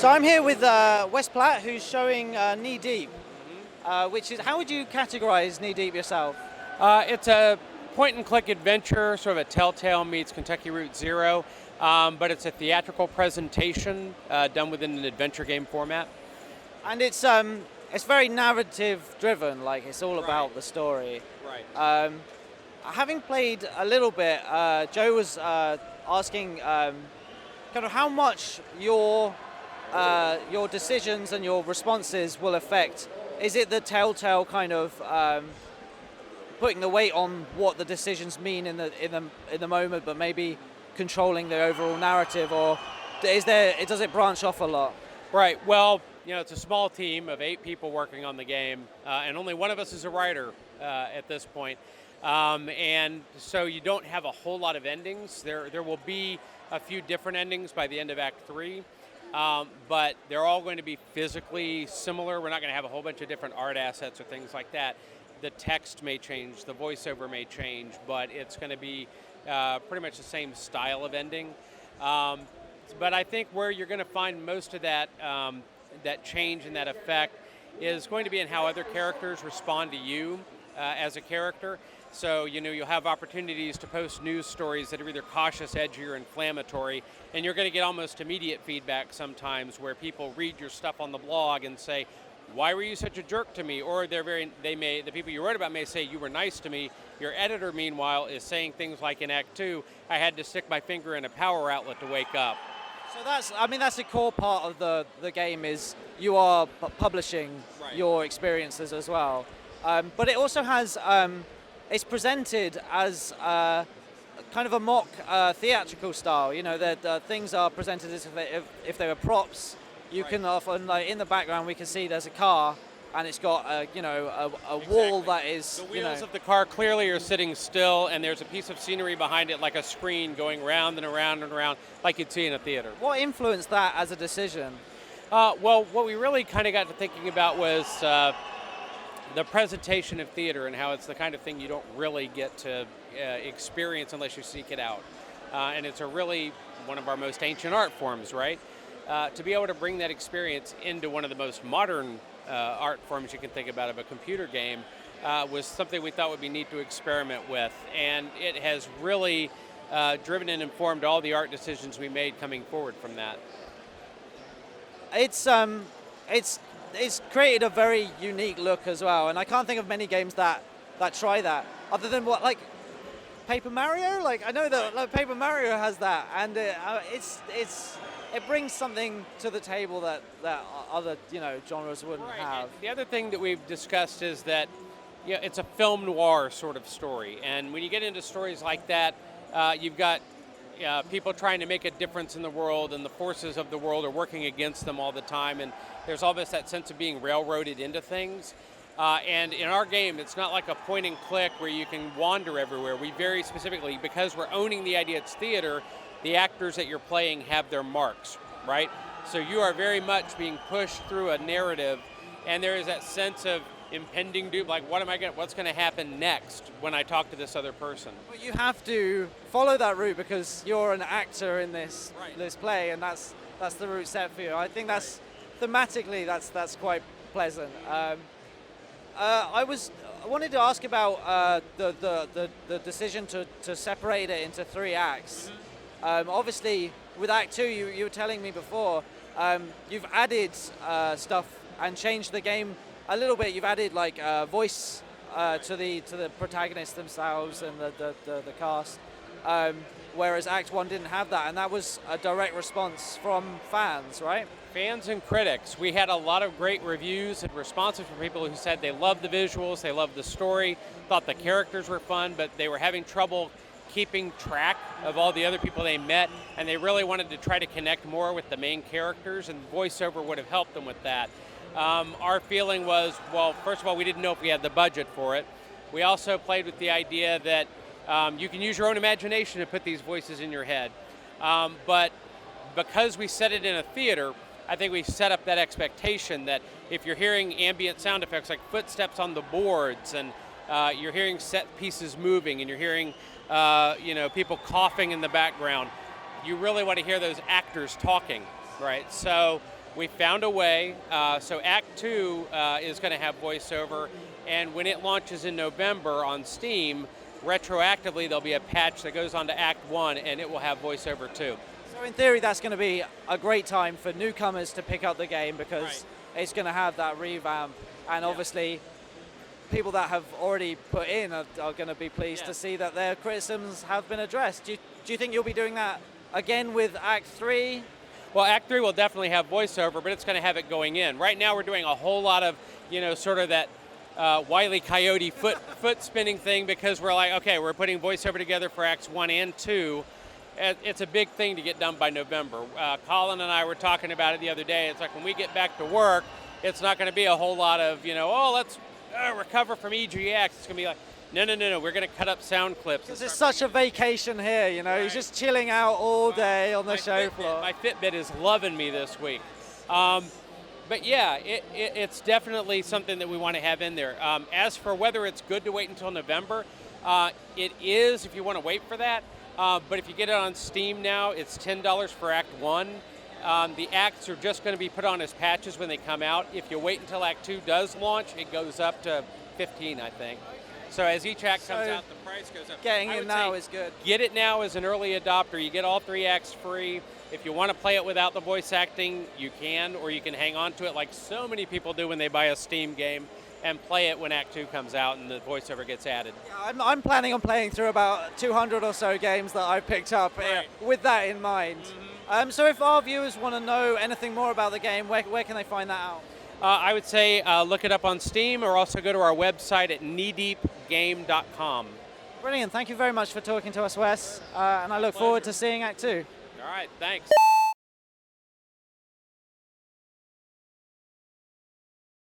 So I'm here with Wes Platt, who's showing Knee Deep, which is, how would you categorize Knee Deep yourself? It's a point-and-click adventure, sort of a Telltale meets Kentucky Route Zero, but it's a theatrical presentation done within an adventure game format. And it's very narrative-driven, like it's all about the story. Right. Having played a little bit, Joe was asking kind of how much your decisions and your responses will affect. Is it the Telltale kind of putting the weight on what the decisions mean in the moment, but maybe controlling the overall narrative, or does it branch off a lot? Right. Well, it's a small team of 8 people working on the game, and only one of us is a writer at this point. And so you don't have a whole lot of endings. There will be a few different endings by the end of Act 3, but they're all going to be physically similar. We're not going to have a whole bunch of different art assets or things like that. The text may change, the voiceover may change, but it's going to be pretty much the same style of ending. But I think where you're going to find most of that that change and that effect is going to be in how other characters respond to you as a character. So, you'll have opportunities to post news stories that are either cautious, edgy, or inflammatory, and you're going to get almost immediate feedback sometimes where people read your stuff on the blog and say, "Why were you such a jerk to me?" Or the people you wrote about may say, "You were nice to me." Your editor, meanwhile, is saying things like in Act 2, "I had to stick my finger in a power outlet to wake up." So that's a core part of the game, is you are publishing your experiences as well. But it also has, it's presented as kind of a mock theatrical style. The things are presented as if they were props. You can often, like in the background, we can see there's a car, and it's got a wall that is. The wheels of the car clearly are sitting still, and there's a piece of scenery behind it, like a screen going round and around and around, like you'd see in a theater. What influenced that as a decision? Well, what we really kind of got to thinking about was the presentation of theater and how it's the kind of thing you don't really get to experience unless you seek it out. And it's really one of our most ancient art forms, right? To be able to bring that experience into one of the most modern art forms you can think about of a computer game was something we thought would be neat to experiment with. And it has really driven and informed all the art decisions we made coming forward from that. It's created a very unique look as well, and I can't think of many games that try that, other than Paper Mario. Like I know that Paper Mario has that, and it brings something to the table that other genres wouldn't have. And the other thing that we've discussed is that it's a film noir sort of story, and when you get into stories like that, you've got people trying to make a difference in the world, and the forces of the world are working against them all the time, and there's almost that sense of being railroaded into things. And in our game, it's not like a point and click where you can wander everywhere. We very specifically, because we're owning the idea it's theater, the actors that you're playing have their marks, right? So you are very much being pushed through a narrative, and there is that sense of impending doom, like what's going to happen next when I talk to this other person. But you have to follow that route because you're an actor in this play, and that's the route set for you. I think that's thematically that's quite pleasant. I wanted to ask about the decision to separate it into 3 acts. Obviously, with Act 2, you were telling me before, you've added stuff and changed the game a little bit. You've added voice to the protagonists themselves and the cast, whereas Act 1 didn't have that, and that was a direct response from fans, right? Fans and critics. We had a lot of great reviews and responses from people who said they loved the visuals, they loved the story, thought the characters were fun, but they were having trouble keeping track of all the other people they met, and they really wanted to try to connect more with the main characters, and voiceover would have helped them with that. Our feeling was, well, first of all, we didn't know if we had the budget for it. We also played with the idea that you can use your own imagination to put these voices in your head. But because we set it in a theater, I think we set up that expectation that if you're hearing ambient sound effects like footsteps on the boards, and you're hearing set pieces moving, and you're hearing people coughing in the background, you really want to hear those actors talking, right? So We found a way. So Act 2 is going to have voiceover, and when it launches in November on Steam, retroactively there'll be a patch that goes on to Act 1, and it will have voiceover too. So in theory, that's going to be a great time for newcomers to pick up the game because it's going to have that revamp, and obviously people that have already put in are going to be pleased to see that their criticisms have been addressed. Do you think you'll be doing that again with Act 3? Well, Act 3 will definitely have voiceover, but it's going to have it going in. Right now we're doing a whole lot of, sort of that Wile E. Coyote foot spinning thing, because we're like, okay, we're putting voiceover together for Acts 1 and 2. It's a big thing to get done by November. Colin and I were talking about it the other day. It's like when we get back to work, it's not going to be a whole lot of, let's recover from EGX. It's going to be like, no, we're going to cut up sound clips. Because it's such a vacation here, He's just chilling out all day on the show floor. My Fitbit is loving me this week. But yeah, it's definitely something that we want to have in there. As for whether it's good to wait until November, it is if you want to wait for that. But if you get it on Steam now, it's $10 for Act 1. The acts are just going to be put on as patches when they come out. If you wait until Act 2 does launch, it goes up to $15, I think. So as each act comes out, the price goes up. Getting it now is good. Get it now as an early adopter. You get all 3 acts free. If you want to play it without the voice acting, you can, or you can hang on to it like so many people do when they buy a Steam game and play it when Act 2 comes out and the voiceover gets added. Yeah, I'm planning on playing through about 200 or so games that I picked up with that in mind. Mm-hmm. So if our viewers want to know anything more about the game, where can they find that out? I would say look it up on Steam, or also go to our website at kneedeepgame.com. Brilliant. Thank you very much for talking to us, Wes. And I look forward to seeing Act 2. All right, thanks.